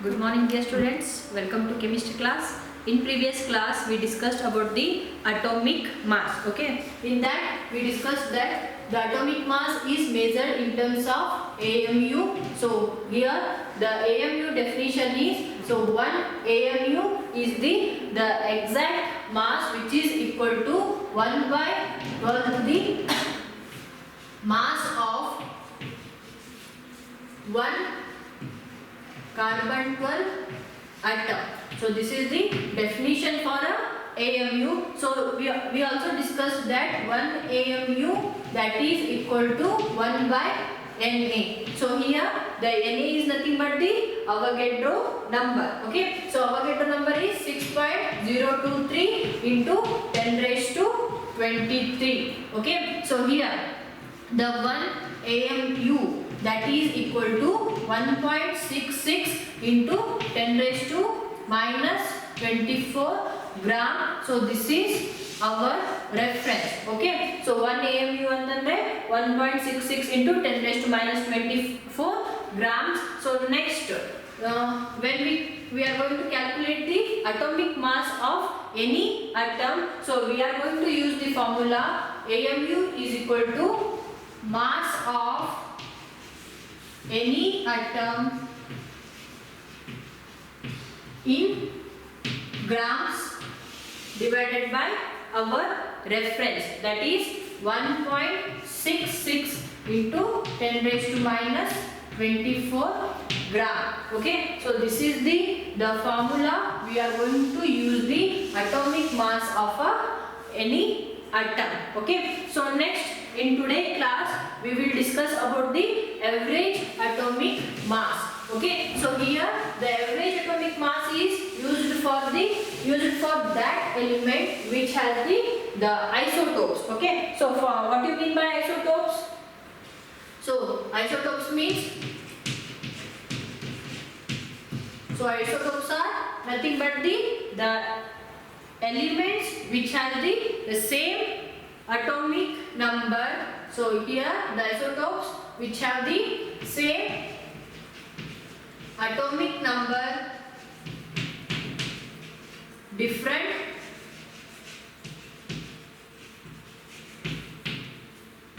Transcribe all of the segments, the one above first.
Good morning dear students, welcome to chemistry class. In previous class we discussed about the atomic mass. Okay, in that we discussed that the atomic mass is measured in terms of AMU. So here the AMU definition is, so 1 AMU is the exact mass which is equal to 1 by 12 to the mass of 1 carbon 12 atom. So this is the definition for a AMU. So we also discussed that 1 AMU that is equal to 1 by Na. So here the Na is nothing but the Avogadro number. Okay. So Avogadro number is 6.023 into 10 raised to 23. Okay. So here the 1 AMU that is equal to 1.66 into 10 raised to minus 24 gram. So this is our reference. Okay. So 1 AMU antandre 1.66 into 10 raised to minus 24 grams. So next when we are going to calculate the atomic mass of any atom, so we are going to use the formula AMU is equal to mass of any atom in grams divided by our reference, that is 1.66 into 10 raised to minus 24 gram. Okay, so this is the formula we are going to use the atomic mass of any atom. Okay, so next in today's class we will discuss about the average atomic mass. Okay, so here the average atomic mass is used for that element which has the isotopes. Okay, so for what do you mean by isotopes? So isotopes means, so isotopes are nothing but the elements which have the same atomic number. So here the isotopes which have the same atomic number, different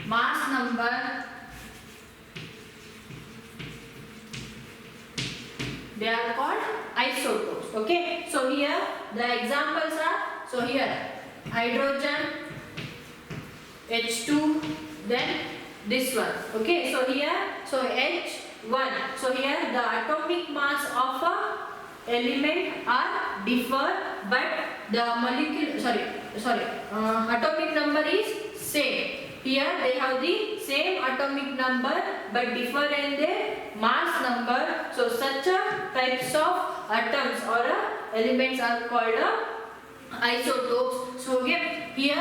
mass number, they are called isotopes. Okay, so here the examples are, so here hydrogen, H2, then this one. Okay, so here, so H1. So here the atomic mass of a element are differ, but the atomic number is same. Here they have the same atomic number but differ in their mass number. So such types of atoms or elements are called isotopes. So here the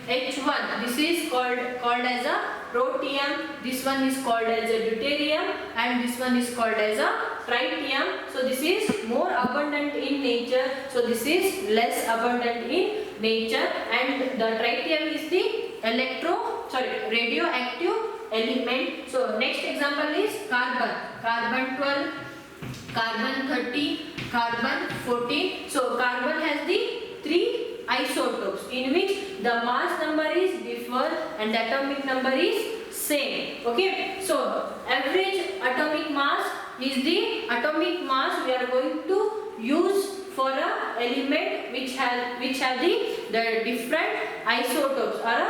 H1, this is called as a protium, this one is called as a deuterium, and this one is called as a tritium. So this is more abundant in nature, so this is less abundant in nature, and the tritium is the radioactive element. So next example is carbon 12, carbon 30, carbon 14. So carbon has the 3 isotopes in which the mass number is differ and the atomic number is same. Okay, so average atomic mass is the atomic mass we are going to use for a element which have the different isotopes or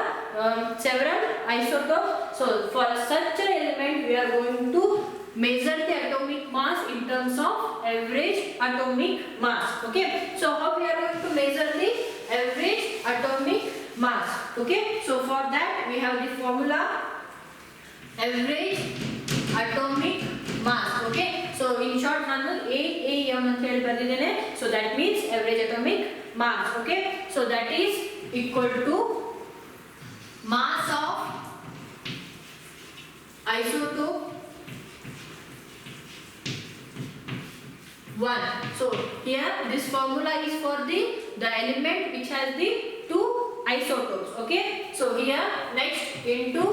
several isotopes. So for such an element we are going to measure the atomic mass in terms of average atomic mass. Okay, so how we are going to measure the average atomic mass? Okay, so for that we have the formula average atomic mass. Okay, so in short ನಾನು AAM ಅಂತ ಹೇಳಿ ಬರೆದಿದ್ದೇನೆ. So that means average atomic mass. Okay, so that is equal to mass of isotope 1. So here this formula is for the element which has the 2 isotopes. Okay, so here next into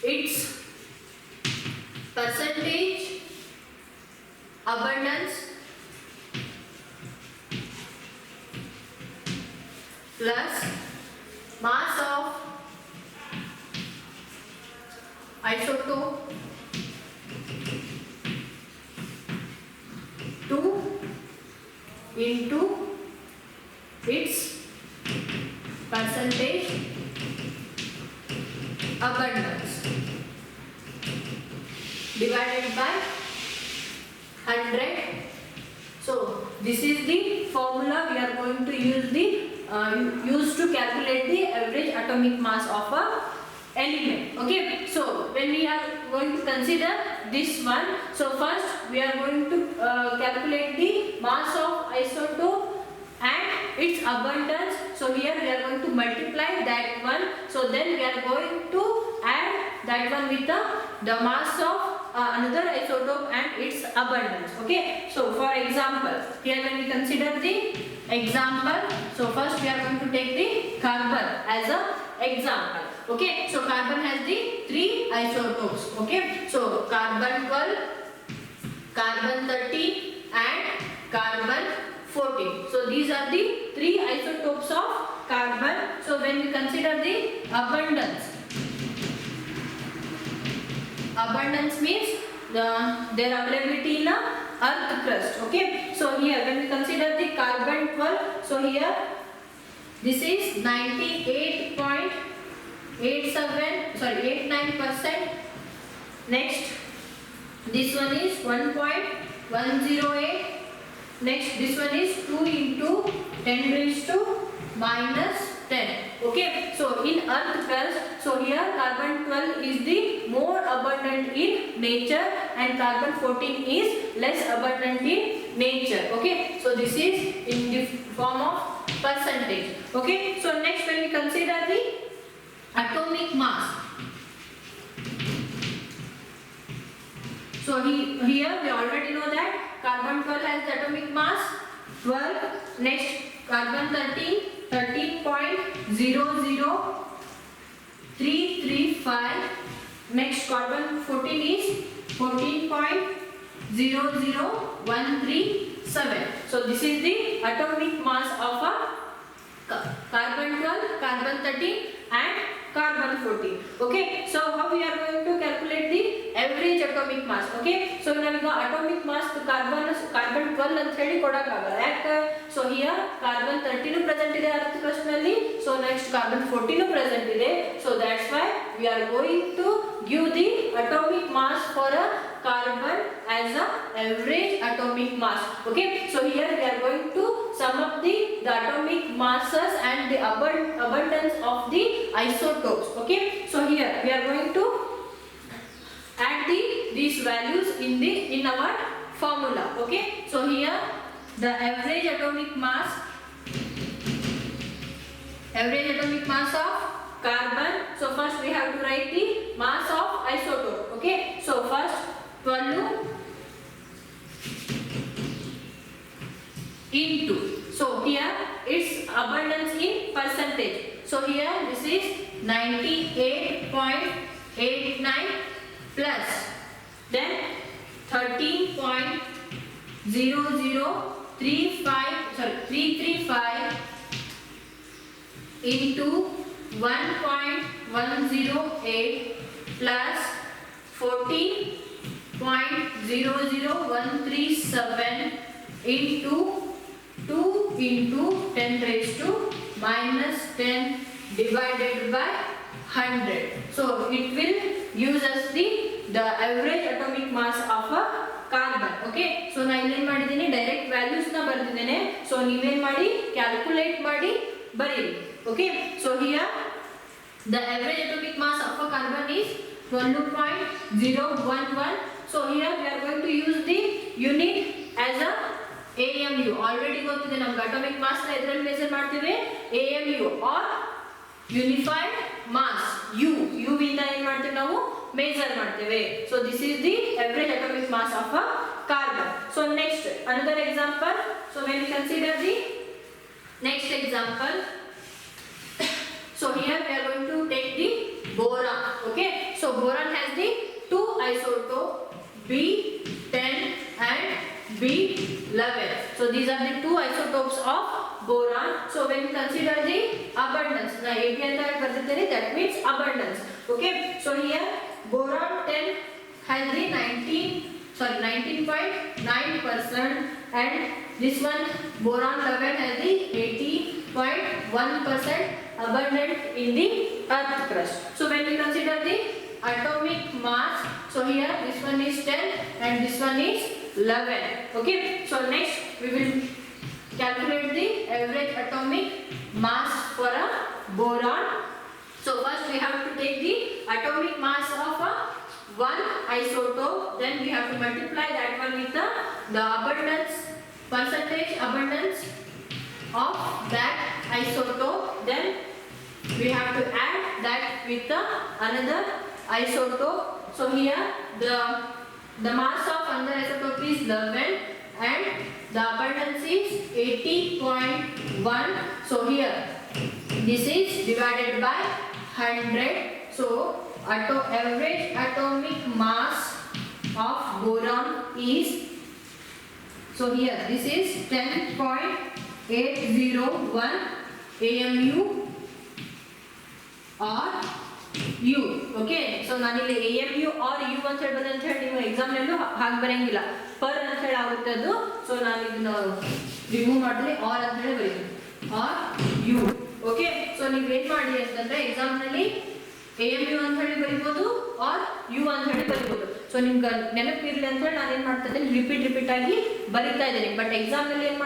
its percentage abundance plus mass of isotope 2 into its percentage abundance divided by 100. So this is the formula we are going to use to calculate the average atomic mass of a element. Okay, so when we are going to consider this one, so first we are going to calculate the mass of isotope and its abundance. So here we are going to multiply that one, so then we are going to add that one with the mass of another isotope and its abundance. Okay, so for example, here when we consider the example, so first we are going to take the carbon as a example. Okay, so carbon has the 3 isotopes. Okay, so carbon 12, carbon 13 and carbon 14. So these are the 3 isotopes of carbon. So when we consider the abundance means their availability in a earth crust. Okay, so here when we consider the carbon 12, so here this is 89%. Next this one is 1.108. Next this one is 2 into 10 raised to minus 10. Okay, so in earth crust, so here carbon 12 is the more abundant in nature and carbon 14 is less abundant in nature. Okay, so this is in the form of percentage. Okay, so next when we consider the atomic mass, so here we already know that carbon 12 has the atomic mass 12. Next carbon 13.00335. Next carbon 14 is 14.00137. So this is the atomic mass of a carbon 12, carbon 13 and carbon 14. Okay, so how we are going to calculate the average atomic mass? Okay, so now atomic mass to carbon 12 ಅಂತ ಹೇಳಿ ಕೊಡಕ್ಕಾಗಲ್ಲ. ಯಾಕೆ? So here carbon 13 present ಇದೆ earth crust ನಲ್ಲಿ, so next carbon 14 present ಇದೆ, so that's why we are going to give the atomic mass for a carbon as a average atomic mass. Okay, so here we are going to sum up the atomic masses and the abundance of the isotopes. Okay, so here we are going to add these values in our formula. Okay, so here the average atomic mass of carbon. So first we have to write the mass of isotope. Okay, so first 12 into, so here its abundance in percentage. So here this is 98.89 plus then 335 into 1.108 plus 14.00137 into 2 into 10 raised to minus 10 divided by 100. So it will use us the average atomic mass of a carbon. Okay, so na illi ಏನು ಮಾಡಿದ್ದೀನಿ direct values na ಬರ್ತಿದ್ದೇನೆ. So ನೀವೇನು ಮಾಡಿ calculate ಮಾಡಿ ಬರೀರಿ. Okay, so here the average atomic mass of a carbon is 12.011. So here we are going to use the unit as a AMU. Already ಗೊತ್ತಿದೆ ನಮಗೆ atomic mass ನ ಇದರಲ್ಲಿ measure ಮಾಡ್ತೀವಿ AMU or unified mass. U ಇಂದ ಏನು ಮಾಡ್ತೀವಿ ನಾವು measure ಮಾಡ್ತೇವೆ. So this is the average atomic mass of a carbon. So next another example. So when we consider the next example, so here we are going to take the boron. Okay, so boron has the 2 isotope B10 and B11. So these are the two isotopes of boron. So when you consider the abundance, now AB anta bardiddare, that means abundance. Okay, so here boron 10 has the 19.9%, and this one boron 11 has the 80.1% abundant in the earth crust. So when we consider the atomic mass, so here this one is 10 and this one is 11. Okay, so next we will calculate the average atomic mass for a boron. So first we have to take the atomic mass of a one isotope, then we have to multiply that one with the abundance, percentage abundance of that isotope, then we have to add that with another isotope. So here the mass of another isotope is 11 and the abundance is 80.1. So here this is divided by 100. So average atomic mass of boron is, so here this is 10.801 AMU or U. Okay, so ನಾನಿಲ್ಲಿ AMU or U ಅಂತ ಹೇಳಿ ಬಂದ ಅಂತ ಹೇಳಿ ನೀವು exam ನಲ್ಲೂ ಹಾಗೆ ಬರೆಯಂಗಿಲ್ಲ, per ಅಂತ ಹೇಳಿ ಆಗುತ್ತೆ ಅದು. ಸೊ ನಾನು ಇದನ್ನ ರಿಮೂವ್ ಮಾಡಲಿ ಆರ್ ಅಂತ ಹೇಳಿ ಬರೀತೀನಿ, ಆರ್ ಯು. ಓಕೆ, ಸೊ ನೀವು ಏನು ಮಾಡಿ ಅಂತಂದ್ರೆ ಎಕ್ಸಾಮ್ ನಲ್ಲಿ AMU ಅಂತ ಹೇಳಿ ಬರಿಬೋದು ಆರ್ ಯು ಅಂತ ಹೇಳಿ ಬರಿಬೋದು. ಸೊ ನಿಮ್ಗೆ ನೆನಪಿರಲಿ ಅಂತ ಹೇಳಿ ನಾನು ಏನು ಮಾಡ್ತಾ ಇದ್ದೀನಿ, ರಿಪೀಟ್ ಆಗಿ ಬರಿತಾ ಇದ್ದೀನಿ. ಬಟ್ ಎಕ್ಸಾಮ್ ನಲ್ಲಿ ಏನು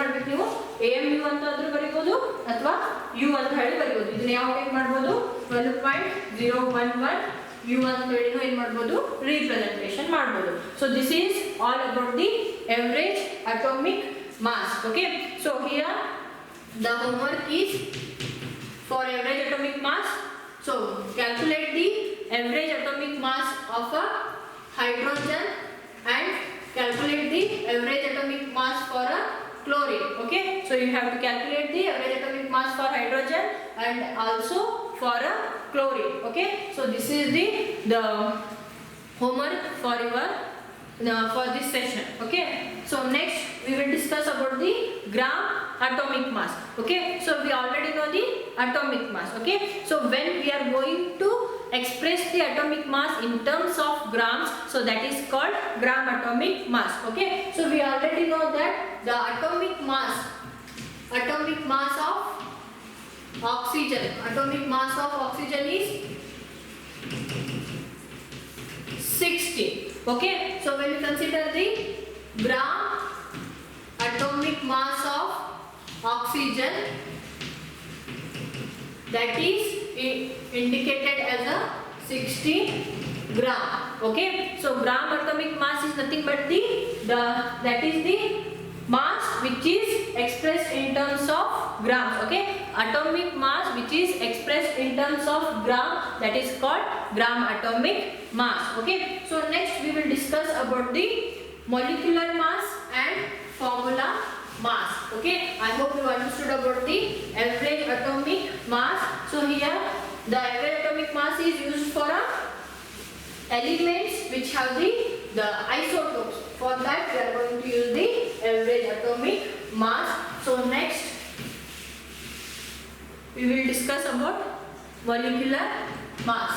ಮಾಡ್ಬೇಕು ನೀವು, AMU ಅಂತ ಆದ್ರೂ ಬರಿಬೋದು ಅಥವಾ ಯು ಅಂತ ಹೇಳಿ ಬರಿಬೋದು. ಇದನ್ನ ಯಾವ ಏನು ಮಾಡ್ಬೋದು, 12.011 ಯು ಅಂತ ಹೇಳಿ ಏನು ಮಾಡ್ಬೋದು, ರೀಪ್ರೆಸೆಂಟೇಷನ್ ಮಾಡ್ಬೋದು. So this is all about the average atomic mass. Okay, so here the homework is for average atomic mass. So calculate the average atomic mass of a hydrogen and calculate the average atomic mass for a chlorine. Okay, so you have to calculate the average atomic mass for hydrogen and also for a chlorine. Okay, so this is the homework for your for this session. Okay, so next we will discuss about the gram atomic mass. Okay, so we already know the atomic mass. Okay, so when we are going to express the atomic mass in terms of grams, so that is called gram atomic mass. Okay, so we already know that the atomic mass of oxygen is 60. Okay, so when you consider the gram atomic mass of oxygen, that is indicated as a 60 gram. Okay, so gram atomic mass is nothing but that is the mass which is expressed in terms of grams. Okay, atomic mass which is expressed in terms of gram, that is called gram atomic mass. Okay, so next we will discuss about the molecular mass and formula mass. Okay, I hope you understood about the average atomic mass. So here the average atomic mass is used for elements which have the isotopes. For that we are going to use the average atomic mass. So next we will discuss about molecular mass.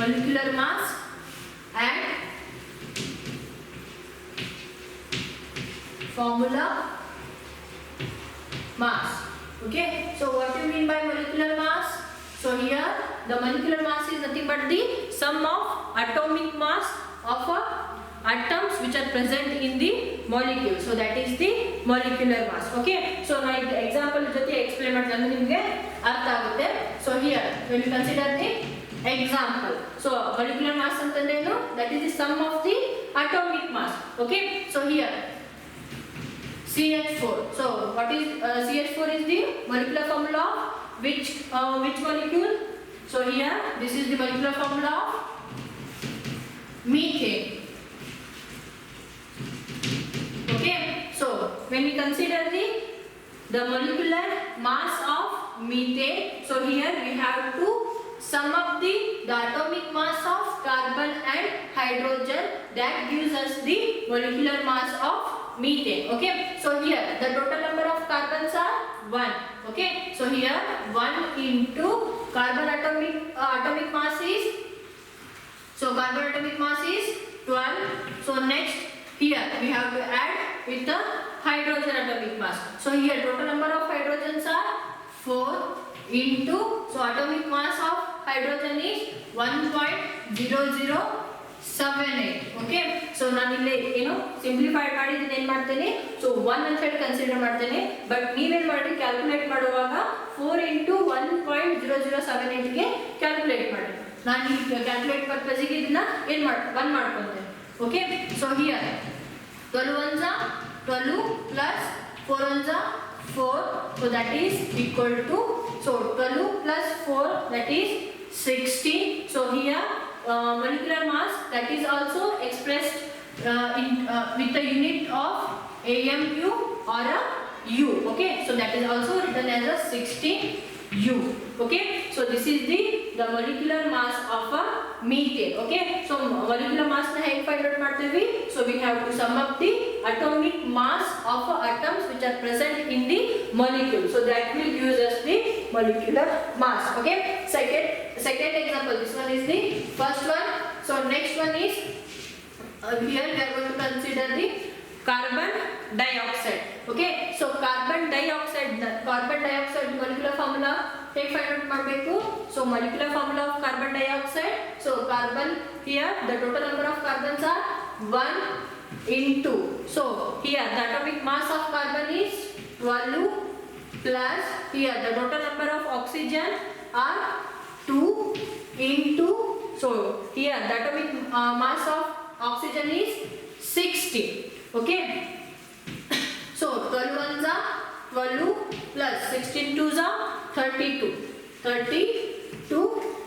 Molecular mass and formula mass. Okay, so what do you mean by molecular mass? So here the molecular mass is nothing but the sum of atomic mass of atoms which are present in the molecule. So that is the molecular mass. Okay, so now example jothe explain ಮಾಡ್ತೀನಿ ನಿಮಗೆ ಅರ್ಥ ಆಗುತ್ತೆ. So here when you consider the example, so molecular mass ಅಂತಂದ್ರೆ ಏನು, that is the sum of the atomic mass. Okay, so here CH4. So what is CH4 is the molecular formula of which molecule? So here this is the molecular formula of methane. Okay, so when we consider the molecular mass of methane, so here we have to sum up the atomic mass of and hydrogen. That gives us the molecular mass of methane. Okay, so here the total number of carbons are 1. Okay, so here 1 into carbon atomic mass is, so carbon atomic mass is 12. So next here we have to add with the hydrogen atomic mass. So here total number of hydrogens are 4 into, so atomic mass of hydrogen is 1.0078. Okay, so ನಾನು ಇಲ್ಲಿ ಏನು simplified ಮಾಡಿದ್ದೀನಿ ಏನು ಮಾಡ್ತೇನೆ, so 1 ಅಂತ ಹೇಳಿ consider ಮಾಡ್ತೇನೆ. But ನೀವೇನು ಮಾಡಿ ಕ್ಯಾಲ್ಕುಲೇಟ್ ಮಾಡುವಾಗ 4 into 1.0078 ಗೆ ಕ್ಯಾಲ್ಕುಲೇಟ್ ಮಾಡಿ. ನಾನು ಈ ಕ್ಯಾಲ್ಕುಲೇಟ್ ಪರ್ಪಸ್ಗೆ ಇದನ್ನ ಏನು 1 ಮಾಡ್ಕೊಂತೇನೆ. Okay, so here 12 ones are 12 plus 4 ones are 4, so that is equal to, so 12 plus 4, that is 16. So here molecular mass, that is also expressed with the unit of AMU or a U. Okay, so that is also written as a 16U. Okay, so this is the molecular mass of a methane. Okay, so molecular mass na hege find out ಮಾಡ್ತೀವಿ, so we have to sum up the atomic mass of atoms which are present in the molecule, so that will give us the molecular mass. Okay, second example, this one is the first one. So next one is here we are going to consider the carbon dioxide. Okay, so carbon dioxide molecular formula take find out ಮಾಡಬೇಕು. So molecular formula of carbon dioxide, so carbon, here the total number of carbons are 1 into, so here the atomic mass of carbon is 12 plus, here the total number of oxygen are 2 into, so here the atomic mass of oxygen is 60. Okay, so 12 ones are 12 plus 16 twos are 32.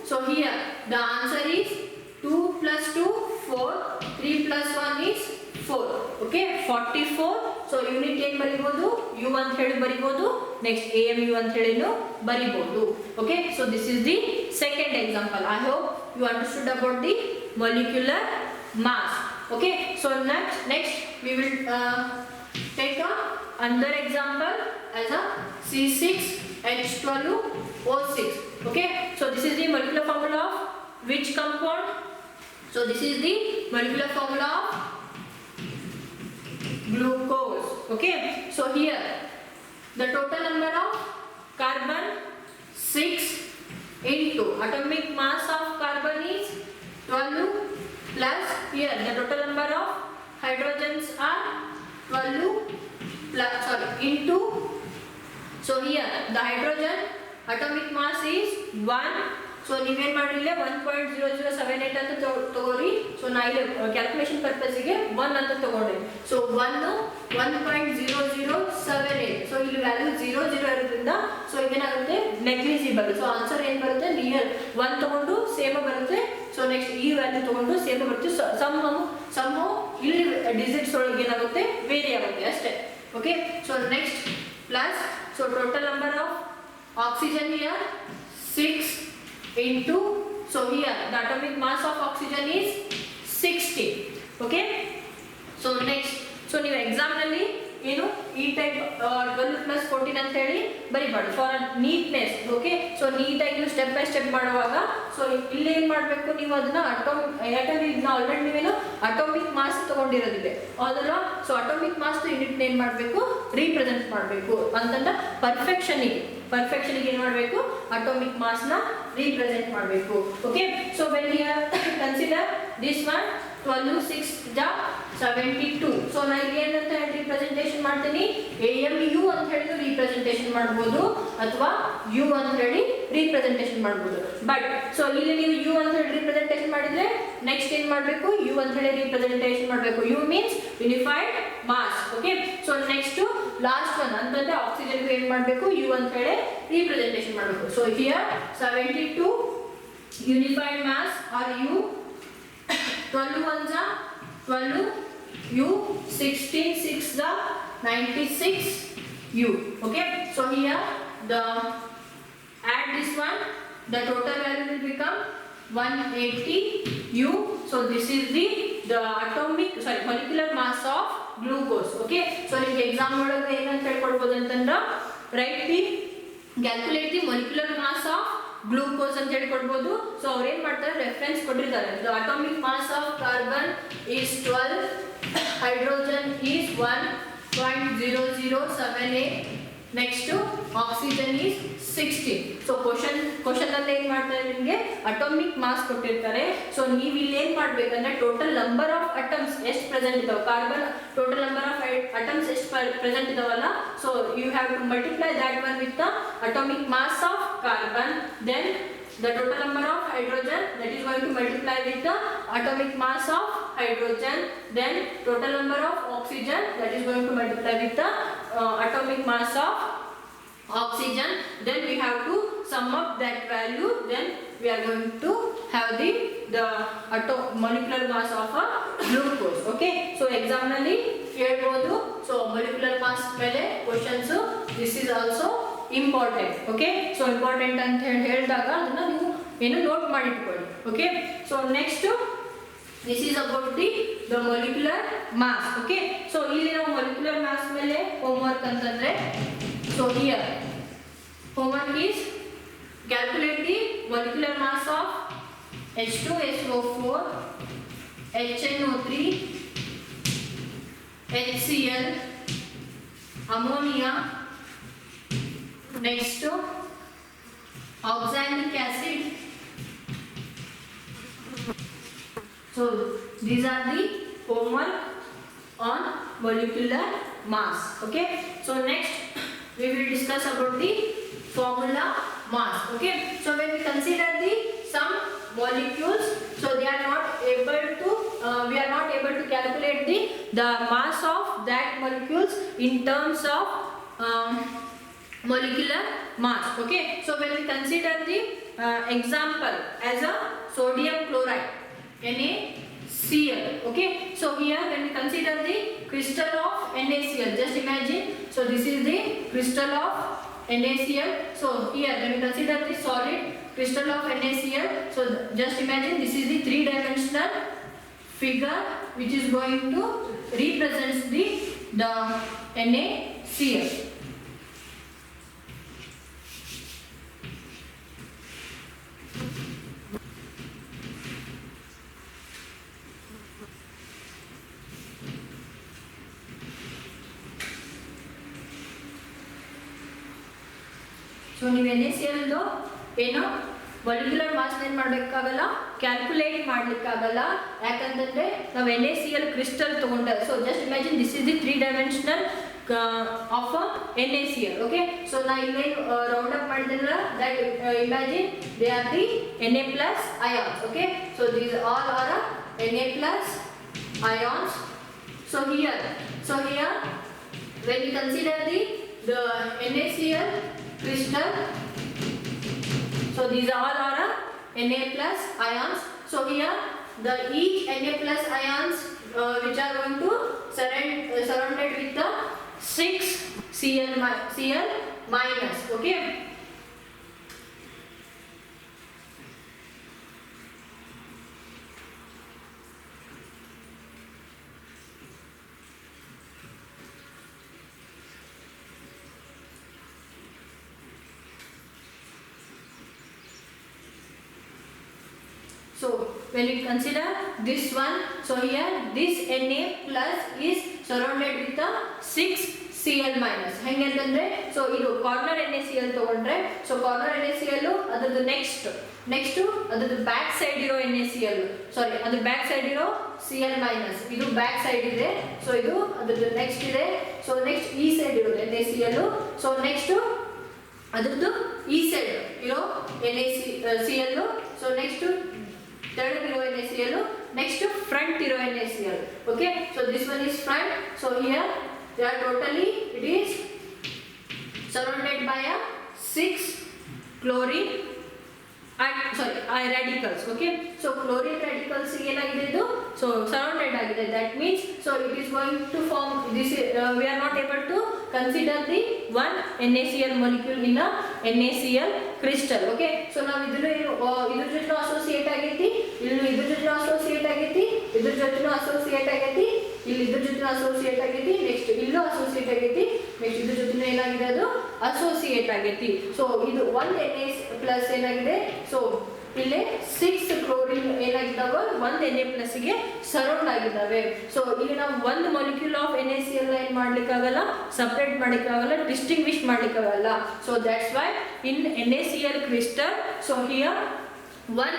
So here the answer is 2 plus 2 4, 3 plus 1 is 4. Okay, 44. So unit ಏನು ಬರಿಬಹುದು, U ಅಂತ ಹೇಳಿ ಬರಿಬಹುದು, next AMU ಅಂತ ಹೇಳಿನು ಬರಿಬಹುದು. Okay, so this is the second example. I hope you understood about the molecular mass. Okay, so next we will take another example as a C6H12O6. Okay, so this is the molecular formula of which compound? So this is the molecular formula of glucose. Okay, so here the total number of carbon 6 into atomic mass of carbon is 12 plus, here the total number of hydrogens are 12 plus, into, so here the hydrogen atomic mass is 1. So ನೀವೇನು ಮಾಡಿಲ್ಲ 1.0078 ಅಂತ ತಗೋರಿ. So ನಾ ಇಲ್ಲಿ calculation ಪರ್ಪಸ್ಗೆ 1 ಅಂತ ತಗೊಂಡೆ. So 1.0078, so ಇಲ್ಲಿ value 00 ಇರೋದ್ರಿಂದ ಸೊ ಏನಾಗುತ್ತೆ ನೆಗ್ಲಿಜಿಬಲ್. ಸೊ ಆನ್ಸರ್ ಏನು ಬರುತ್ತೆ, ನಿಯರ್ 1 ತಗೊಂಡು ಸೇಮ್ ಬರುತ್ತೆ. ಸೊ ನೆಕ್ಸ್ಟ್ ಈ ವ್ಯಾಲ್ಯೂ ತಗೊಂಡು ಸೇಮ್ ಬರುತ್ತೆ. ಸಮ್ ಇಲ್ಲಿ ಡಿಜಿಟ್ಸ್ ಒಳಗೆ ಏನಾಗುತ್ತೆ ವೇರಿ ಆಗುತ್ತೆ ಅಷ್ಟೇ. Okay, so next plus, so total number of oxygen here 6 into, so here the atomic mass of oxygen is 60. Okay, so next, so ನೀವು ಎಕ್ಸಾಮ್ ನಲ್ಲಿ ಏನು ಈ ಟೈಪ್ 12 plus 14 ಅಂತ ಹೇಳಿ ಬರಿಬಾರ್ದು ಫಾರ್ ನೀಟ್ನೆಸ್. ಓಕೆ, ಸೊ ನೀಟಾಗಿ ನೀವು ಸ್ಟೆಪ್ ಬೈ ಸ್ಟೆಪ್ ಮಾಡುವಾಗ so ಇಲ್ಲಿ ಏನು ಮಾಡಬೇಕು, ನೀವು ಅದನ್ನ ಯಾಕಂದ್ರೆ ಇದನ್ನ ಆಲ್ರೆಡಿ ನೀವೇನು ಅಟೋಮಿಕ್ ಮಾಸ್ ತಗೊಂಡಿರೋದಿದೆ ಹೌದಲ್ವಾ. ಸೊ ಅಟೋಮಿಕ್ ಮಾಸ್ ಯೂನಿಟ್ ಏನು ಮಾಡಬೇಕು, ರೀಪ್ರೆಸೆಂಟ್ ಮಾಡಬೇಕು ಅಂತಂದ ಪರ್ಫೆಕ್ಷನಿಗೆ ಏನು ಮಾಡಬೇಕು, ಅಟೋಮಿಕ್ ಮಾಸ್ ನ ರೀಪ್ರೆಸೆಂಟ್ ಮಾಡಬೇಕು. Okay, so when you consider this one 12 6 72. So ನಾ ಇಲ್ಲಿ ಏನಂತ ಹೇಳಿ ರಿಪ್ರೆಸೆಂಟೇಷನ್ ಮಾಡ್ತೀನಿ, AMU ಅಂತ ಹೇಳಿ ರಿಪ್ರೆಸೆಂಟೇಷನ್ ಮಾಡ್ಬೋದು ಅಥವಾ U ಅಂತ ಹೇಳಿ ರಿಪ್ರೆಸೆಂಟೇಷನ್ ಮಾಡ್ಬೋದು. ಬಟ್ ಸೊ ಇಲ್ಲಿ ನೀವು U ಅಂತ ಹೇಳಿ ರಿಪ್ರೆಸೆಂಟೇಷನ್ ಮಾಡಿದ್ರೆ ನೆಕ್ಸ್ಟ್ ಏನು ಮಾಡಬೇಕು, U ಅಂತ ಹೇಳಿ ರಿಪ್ರೆಸೆಂಟೇಷನ್ ಮಾಡಬೇಕು. U means unified mass. Okay, so next last one ಅಂತಂದ್ರೆ ಆಕ್ಸಿಜನ್ ಏನು ಮಾಡಬೇಕು, U ಅಂತ ಹೇಳಿ ರಿಪ್ರೆಸೆಂಟೇಷನ್ ಮಾಡಬೇಕು. So here 72 unified mass are U, 12 ones are 12 U, 16 6 are 96 U. Okay, so here the add this one, the total value will become 180 U So this is the molecular mass of glucose. Okay, so in exam ಒಳಗೆ ಏನಂತ ಹೇಳ್ಕೊಡ್ಬೋದು ಅಂತಂದ್ರೆ calculate the molecular mass of glucose ಅಂತ ಹೇಳಿ ಕೊಡ್ಬೋದು. So ಅವ್ರು ಏನ್ ಮಾಡ್ತಾರೆ, ರೆಫರೆನ್ಸ್ ಕೊಟ್ಟಿರ್ತಾರೆ. The atomic mass of carbon is 12, hydrogen is 1.0078, next oxygen is 16. So question ಅಲ್ಲಿ ಏನ್ ಮಾಡ್ತಾರೆ, ನಿಮಗೆ ಅಟಾಮಿಕ್ ಮಾಸ್ ಕೊಟ್ಟಿರ್ತಾರೆ. ಸೊ ನೀವು ಇಲ್ಲಿ ಏನ್ ಮಾಡ್ಬೇಕಂದ್ರೆ ಟೋಟಲ್ ನಂಬರ್ ಆಫ್ ಅಟಮ್ಸ್ ಎಷ್ಟು ಪ್ರೆಸೆಂಟ್ ಇದಾವೆ, carbon total number of atoms ಎಷ್ಟು ಪ್ರೆಸೆಂಟ್ ಇದಾವಲ್ಲ, so you have to multiply that one with the atomic mass of carbon, then the total number of hydrogen, that is going to multiply with the atomic mass of hydrogen, then total number of oxygen, that is going to multiply with the atomic mass of oxygen, then we have to sum up that value, then we are going to have the molecular mass of a glucose. Okay, so exam nalli helbodu. So molecular mass mele questions, this is also important. Okay, so important ಅಂತ ಹೇಳಿದಾಗ ಅದನ್ನ ನೀವು ಏನು note ಮಾಡಿ ಇಟ್ಕೊಳ್ಳಿ. Okay, so next this is about the molecular mass. Okay, so ಇಲ್ಲಿ ನಾವು molecular mass ಮೇಲೆ homework ಅಂತಂದ್ರೆ, so here homework is calculate the molecular mass of H2SO4, HNO3, HCl, ammonia, next oxalic acid. So these are the homework on molecular mass. Okay, so next we will discuss about the formula mass. Okay, so when we consider some molecules, so they are not able to we are not able to calculate the mass of that molecules in terms of molecular mass. Okay, so when we consider the example as a sodium chloride, NaCl. Okay, so here when we consider the crystal of NaCl, just imagine, so this is the crystal of NaCl. So here when we consider the solid crystal of NaCl, so just imagine this is the 3-dimensional figure which is going to represent the NaCl. So ನೀವು NaCl ಏನು molecular mass ಏನು ಮಾಡಬೇಕಾಗಲ್ಲ, calculate ಮಾಡಲಿಕ್ಕಾಗಲ್ಲ. ಯಾಕಂತಂದರೆ ನಾವು NaCl crystal ತೊಗೊಂಡ, so just imagine this is the 3-dimensional of NaCl. Okay, so ನಾ ಇಲ್ಲೇನು round up ಮಾಡಿದ್ರಲ್ಲ, that imagine they are the Na plus ions. Okay, so these all are Na plus ions. So here when we consider the NaCl crystal, so these all are Na plus ions. So here each Na plus ions which are going to surrounded with the 6 Cl minus. Okay, so when we consider this one, so here this Na plus is surrounded with the 6 Cl minus. ಹೆಂಗಂತಂದ್ರೆ, so ಇದು corner NaCl ತಗೊಂಡ್ರೆ, so corner NaCl ಅದರದ್ದು next ಅದರದ್ದು back side ಇರೋ NaCl, ಸಾರಿ ಅದು back side ಇರೋ Cl minus, ಇದು back side ಇದೆ. So ಇದು ಅದರದ್ದು ನೆಕ್ಸ್ಟ್ ಇದೆ. ಸೊ ನೆಕ್ಸ್ಟ್ ಈ ಸೈಡ್ ಇರೋದು NaCl. ಸೊ ನೆಕ್ಸ್ಟ್ ಅದರದ್ದು ಈ ಸೈಡ್ ಇರೋ NaCl. So next third iರೋ NaCl, next front iರೋ NaCl. Okay, so this one is front. So here they are totally, it is surrounded by a 6 chlorine radicals. Okay, so chlorine radicals ಏನಾಗಿದೆ ಇದು, so surrounded ಆಗಿದೆ. That means so it is going to form this, we are not able to consider the one NaCl molecule in a NaCl crystal. Okay, so ನಾವು ಇದ್ರ ಜೊತೆ associate ಆಗೈತಿ ಇಲ್ಲಿ ಇದ್ರ ಜೊತೆ ಅಸೋಸಿಯೇಟ್ ಆಗೈತಿ, ಇದ್ರ ಜೊತೆ ಅಸೋಸಿಯೇಟ್ ಆಗೈತಿ, ಇಲ್ಲಿ ಇದ್ರ ಜೊತೆ ಅಸೋಸಿಯೇಟ್ ಆಗೈತಿ, ನೆಕ್ಸ್ಟ್ ಇಲ್ಲೂ ಅಸೋಸಿಯೇಟ್ ಆಗೈತಿ, ನೆಕ್ಸ್ಟ್ ಇದ್ರ ಜೊತೆ ಏನಾಗಿದೆ ಅದು ಅಸೋಸಿಯೇಟ್ ಆಗೈತಿ. ಸೊ ಇದು 1 Na ಪ್ಲಸ್ ಏನಾಗಿದೆ, ಸೊ ಇಲ್ಲಿ 6 ಕ್ಲೋರಿನ್ ಏನಾಗಿದ್ದಾವೆ 1 Na+ ಗೆ ಸರೌಂಡ್ ಆಗಿದ್ದಾವೆ. ಸೊ ಇಲ್ಲಿ ನಾವು ಒಂದು ಮಾಲಿಕ್ಯೂಲ್ ಆಫ್ NaCl ಏನ್ ಮಾಡ್ಲಿಕ್ಕಾಗಲ್ಲ, ಸಪರೇಟ್ ಮಾಡ್ಲಿಕ್ಕಾಗಲ್ಲ, ಡಿಸ್ಟಿಂಗ್ವಿಶ್ ಮಾಡ್ಲಿಕ್ಕಾಗಲ್ಲ. So that's why in NaCl crystal, so here 1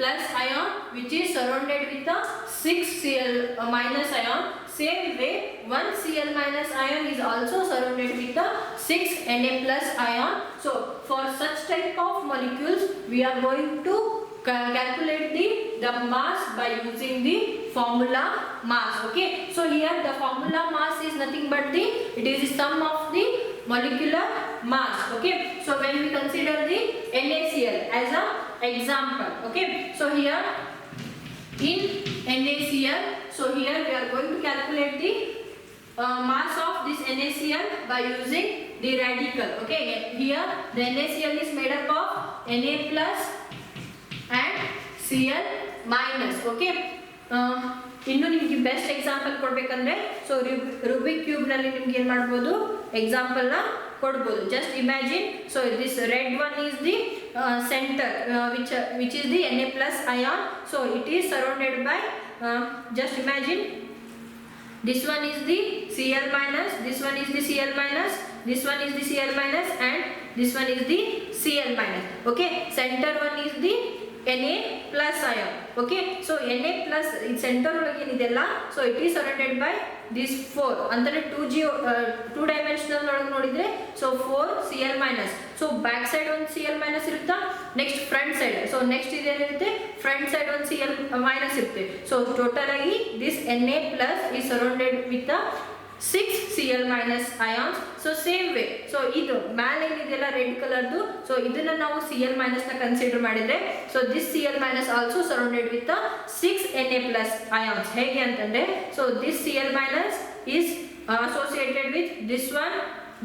Na+ ion which is surrounded with a 6 Cl- ion. Same way 1 Cl- ion is also surrounded with a 6 Na+ ion. So for such type of molecules we are going to calculate the mass by using the formula mass. Okay, so here the formula mass is nothing but it is the sum of the molecular mass. Okay, so when we consider the NaCl as a example, okay, so here in NaCl, so here we are going to calculate the mass of this NaCl by using the radical. Okay, here the NaCl is made up of Na+ and Cl-. Okay, ಇನ್ನು ನಿಮಗೆ best example ಕೊಡ್ಬೇಕಂದ್ರೆ so Rubik cube ನಲ್ಲಿ ನಿಮ್ಗೆ ಏನು ಮಾಡ್ಬೋದು, example ನ ಕೊಡ್ಬೋದು. Just imagine, so this red one is the centre which is the Na+ ion. So it is surrounded by, just imagine this one is the Cl-, this one is the Cl-, this one is the Cl-, and this one is the Cl-. Okay, center one is the Na+ ion. Okay, so Na+ center ಒಳಗೆ ಏನಿದೆಲ್ಲ, so it is surrounded by these 4 ಅಂದರೆ 2 dimensional ಒಳಗೆ ನೋಡಿದ್ರೆ so 4 Cl-. So back side ಒಂದು Cl- ಇರುತ್ತಾ, next front side, so next ಇದೇನಿರುತ್ತೆ front side ಒಂದು Cl- ಇರುತ್ತೆ. ಸೊ ಟೋಟಲ್ ಆಗಿ this Na+ is surrounded with a 6 Cl- ions. So same way, so ಇದು ಮೇಲೆ ಏನಿದೆಯಲ್ಲ ರೆಡ್ ಕಲರ್ದು, ಸೊ ಇದನ್ನ ನಾವು Cl- ನ ಕನ್ಸಿಡರ್ ಮಾಡಿದ್ರೆ, so this Cl- also surrounded with 6 Na+ ions. ಹೇಗೆ ಅಂತಂದ್ರೆ, so this Cl- is associated with this one,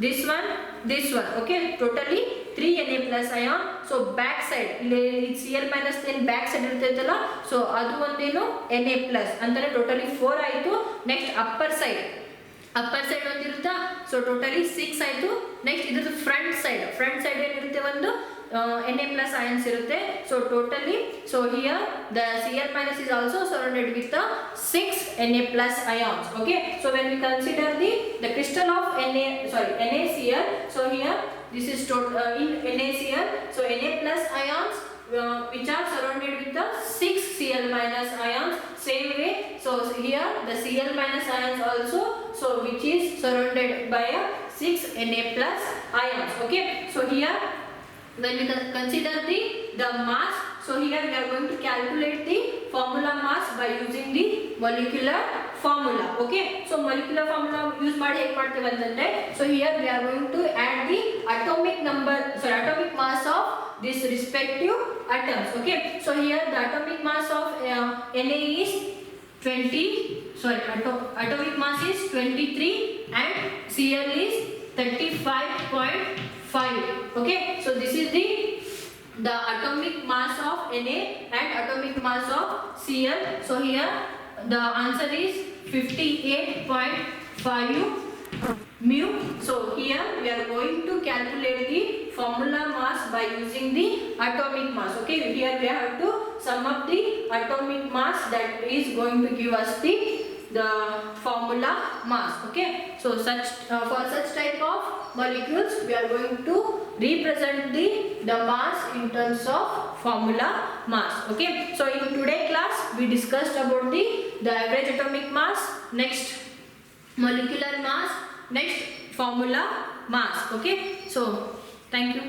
this one, this one. Okay, totally 3 Na+ ion. So back side ಇಲ್ಲಿ Cl- ಏನು back side ಇರ್ತೈತಲ್ಲ, so ಅದು ಒಂದೇನು Na+ ಅಂದರೆ totally 4 ಆಯಿತು. Next upper side ಒಂದಿರುತ್ತಾ, ಸೊ ಟೋಟಲಿ 6 ಆಯಿತು. ನೆಕ್ಸ್ಟ್ ಇದ್ರದ್ದು ಫ್ರಂಟ್ ಸೈಡ್ ಏನಿರುತ್ತೆ ಒಂದು Na+ ions ಇರುತ್ತೆ. So totally, so here the Cl- is also surrounded with the 6 Na+ ions. Okay, so when we consider the crystal of NaCl, so here this is in NaCl, so Na+ ions which are surrounded with the 6 Cl- ions. Same way, so here the Cl- ions also, so which is surrounded by a 6 Na+ ions. Okay, so here when we consider the mass, so here we are going to calculate the formula mass by using the molecular formula. Okay, so molecular formula use ಮಾಡಿ ಹೇಗೆ ಮಾಡ್ತೇವೆ ಅಂತಂದ್ರೆ, so here we are going to add the atomic mass of this respective atoms. Okay, so here the atomic mass of Na is 20, atomic mass is 23 and Cl is 35.5. Okay, so this is the atomic mass of Na and atomic mass of Cl. So here the answer is 58.5 mu. So here we are going to calculate the formula mass by using the atomic mass. Okay, here we have to sum up the atomic mass that is going to give us the formula mass. Okay, so for such type of molecules we are going to represent the mass in terms of formula mass. Okay, so in today class we discussed about the average atomic mass, next molecular mass, next formula mass. Okay, so thank you.